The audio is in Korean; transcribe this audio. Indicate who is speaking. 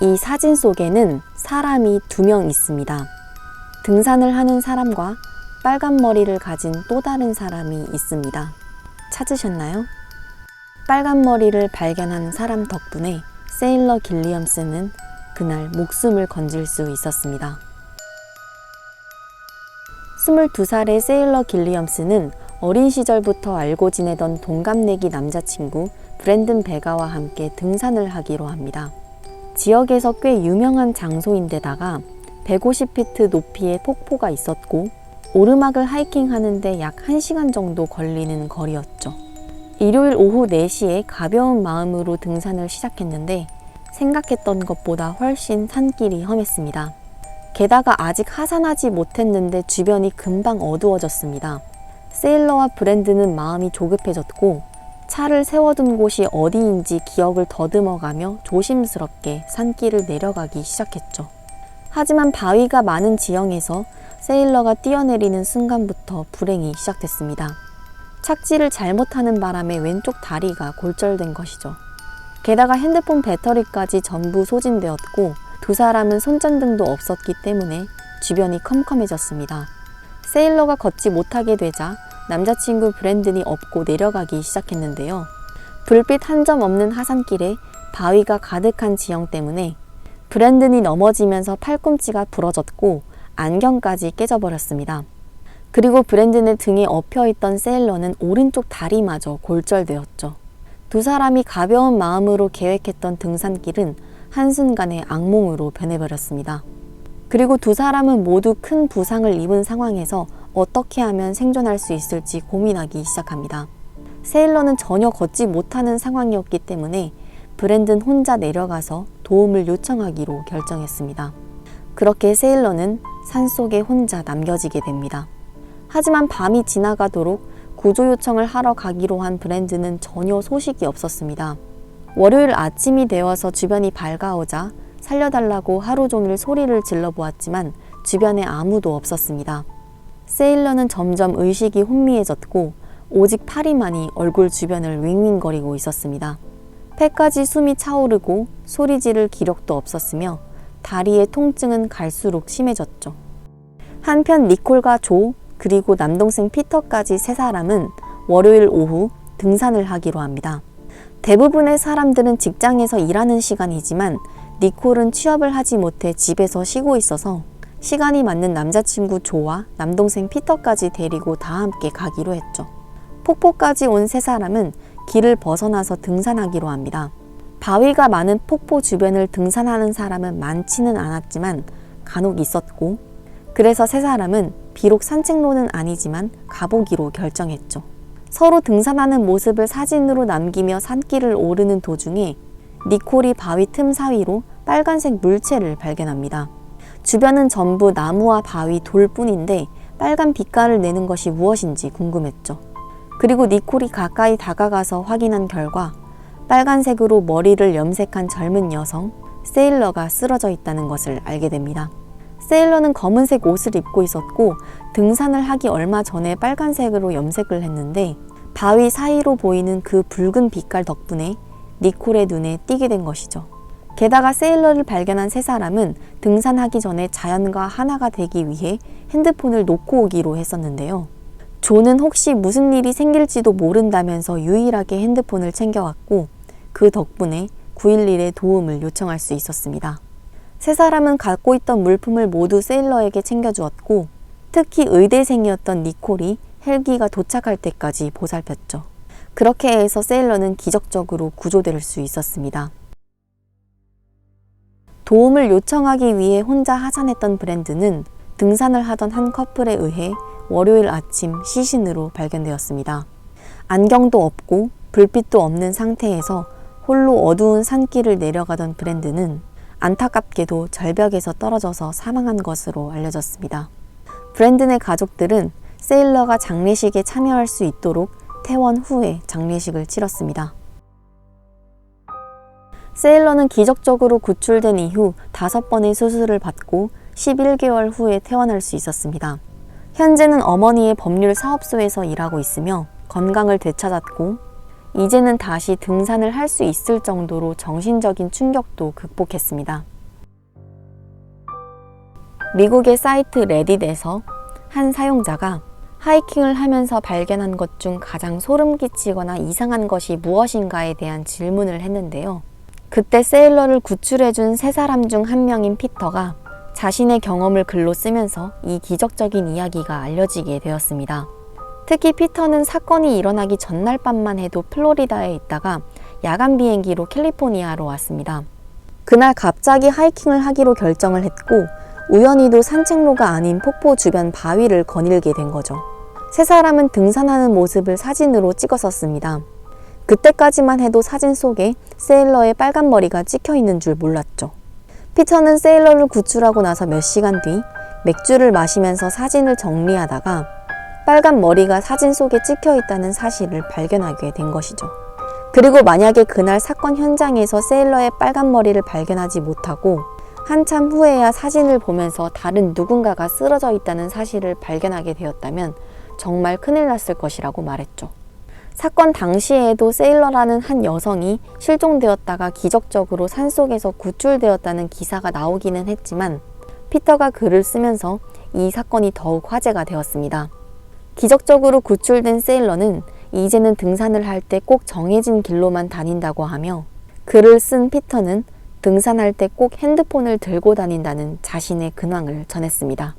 Speaker 1: 이 사진 속에는 사람이 2명 있습니다. 등산을 하는 사람과 빨간 머리를 가진 또 다른 사람이 있습니다. 찾으셨나요? 빨간 머리를 발견한 사람 덕분에 세일러 길리엄스는 그날 목숨을 건질 수 있었습니다. 22살의 세일러 길리엄스는 어린 시절부터 알고 지내던 동갑내기 남자친구 브랜든 베가와 함께 등산을 하기로 합니다. 지역에서 꽤 유명한 장소인데다가 150피트 높이의 폭포가 있었고 오르막을 하이킹하는데 약 1시간 정도 걸리는 거리였죠. 일요일 오후 4시에 가벼운 마음으로 등산을 시작했는데 생각했던 것보다 훨씬 산길이 험했습니다. 게다가 아직 하산하지 못했는데 주변이 금방 어두워졌습니다. 세일러와 브랜드는 마음이 조급해졌고 차를 세워둔 곳이 어디인지 기억을 더듬어가며 조심스럽게 산길을 내려가기 시작했죠. 하지만 바위가 많은 지형에서 세일러가 뛰어내리는 순간부터 불행이 시작됐습니다. 착지를 잘못하는 바람에 왼쪽 다리가 골절된 것이죠. 게다가 핸드폰 배터리까지 전부 소진되었고 두 사람은 손전등도 없었기 때문에 주변이 컴컴해졌습니다. 세일러가 걷지 못하게 되자 남자친구 브랜든이 업고 내려가기 시작했는데요. 불빛 한 점 없는 하산길에 바위가 가득한 지형 때문에 브랜든이 넘어지면서 팔꿈치가 부러졌고 안경까지 깨져버렸습니다. 그리고 브랜든의 등에 엎여있던 세일러는 오른쪽 다리마저 골절되었죠. 두 사람이 가벼운 마음으로 계획했던 등산길은 한순간에 악몽으로 변해버렸습니다. 그리고 두 사람은 모두 큰 부상을 입은 상황에서 어떻게 하면 생존할 수 있을지 고민하기 시작합니다. 세일러는 전혀 걷지 못하는 상황이었기 때문에 브랜든 혼자 내려가서 도움을 요청하기로 결정했습니다. 그렇게 세일러는 산속에 혼자 남겨지게 됩니다. 하지만 밤이 지나가도록 구조 요청을 하러 가기로 한 브랜든은 전혀 소식이 없었습니다. 월요일 아침이 되어서 주변이 밝아오자 살려달라고 하루 종일 소리를 질러보았지만 주변에 아무도 없었습니다. 세일러는 점점 의식이 혼미해졌고 오직 파리만이 얼굴 주변을 윙윙거리고 있었습니다. 폐까지 숨이 차오르고 소리 지를 기력도 없었으며 다리의 통증은 갈수록 심해졌죠. 한편 니콜과 조 그리고 남동생 피터까지 세 사람은 월요일 오후 등산을 하기로 합니다. 대부분의 사람들은 직장에서 일하는 시간이지만 니콜은 취업을 하지 못해 집에서 쉬고 있어서 시간이 맞는 남자친구 조와 남동생 피터까지 데리고 다 함께 가기로 했죠. 폭포까지 온 세 사람은 길을 벗어나서 등산하기로 합니다. 바위가 많은 폭포 주변을 등산하는 사람은 많지는 않았지만 간혹 있었고 그래서 세 사람은 비록 산책로는 아니지만 가보기로 결정했죠. 서로 등산하는 모습을 사진으로 남기며 산길을 오르는 도중에 니콜이 바위 틈 사이로 빨간색 물체를 발견합니다. 주변은 전부 나무와 바위, 돌뿐인데 빨간 빛깔을 내는 것이 무엇인지 궁금했죠. 그리고 니콜이 가까이 다가가서 확인한 결과 빨간색으로 머리를 염색한 젊은 여성 세일러가 쓰러져 있다는 것을 알게 됩니다. 세일러는 검은색 옷을 입고 있었고 등산을 하기 얼마 전에 빨간색으로 염색을 했는데 바위 사이로 보이는 그 붉은 빛깔 덕분에 니콜의 눈에 띄게 된 것이죠. 게다가 세일러를 발견한 세 사람은 등산하기 전에 자연과 하나가 되기 위해 핸드폰을 놓고 오기로 했었는데요. 조는 혹시 무슨 일이 생길지도 모른다면서 유일하게 핸드폰을 챙겨왔고 그 덕분에 911에 도움을 요청할 수 있었습니다. 세 사람은 갖고 있던 물품을 모두 세일러에게 챙겨주었고 특히 의대생이었던 니콜이 헬기가 도착할 때까지 보살폈죠. 그렇게 해서 세일러는 기적적으로 구조될 수 있었습니다. 도움을 요청하기 위해 혼자 하산했던 브랜드는 등산을 하던 한 커플에 의해 월요일 아침 시신으로 발견되었습니다. 안경도 없고 불빛도 없는 상태에서 홀로 어두운 산길을 내려가던 브랜드는 안타깝게도 절벽에서 떨어져서 사망한 것으로 알려졌습니다. 브랜든의 가족들은 세일러가 장례식에 참여할 수 있도록 퇴원 후에 장례식을 치렀습니다. 세일러는 기적적으로 구출된 이후 5번의 수술을 받고 11개월 후에 퇴원할 수 있었습니다. 현재는 어머니의 법률 사업소에서 일하고 있으며 건강을 되찾았고 이제는 다시 등산을 할 수 있을 정도로 정신적인 충격도 극복했습니다. 미국의 사이트 레딧에서 한 사용자가 하이킹을 하면서 발견한 것 중 가장 소름 끼치거나 이상한 것이 무엇인가에 대한 질문을 했는데요. 그때 세일러를 구출해준 세 사람 중 한 명인 피터가 자신의 경험을 글로 쓰면서 이 기적적인 이야기가 알려지게 되었습니다. 특히 피터는 사건이 일어나기 전날 밤만 해도 플로리다에 있다가 야간 비행기로 캘리포니아로 왔습니다. 그날 갑자기 하이킹을 하기로 결정을 했고 우연히도 산책로가 아닌 폭포 주변 바위를 거닐게 된 거죠. 세 사람은 등산하는 모습을 사진으로 찍었었습니다. 그때까지만 해도 사진 속에 세일러의 빨간 머리가 찍혀 있는 줄 몰랐죠. 피터는 세일러를 구출하고 나서 몇 시간 뒤 맥주를 마시면서 사진을 정리하다가 빨간 머리가 사진 속에 찍혀 있다는 사실을 발견하게 된 것이죠. 그리고 만약에 그날 사건 현장에서 세일러의 빨간 머리를 발견하지 못하고 한참 후에야 사진을 보면서 다른 누군가가 쓰러져 있다는 사실을 발견하게 되었다면 정말 큰일 났을 것이라고 말했죠. 사건 당시에도 세일러라는 한 여성이 실종되었다가 기적적으로 산속에서 구출되었다는 기사가 나오기는 했지만 피터가 글을 쓰면서 이 사건이 더욱 화제가 되었습니다. 기적적으로 구출된 세일러는 이제는 등산을 할 때 꼭 정해진 길로만 다닌다고 하며 글을 쓴 피터는 등산할 때 꼭 핸드폰을 들고 다닌다는 자신의 근황을 전했습니다.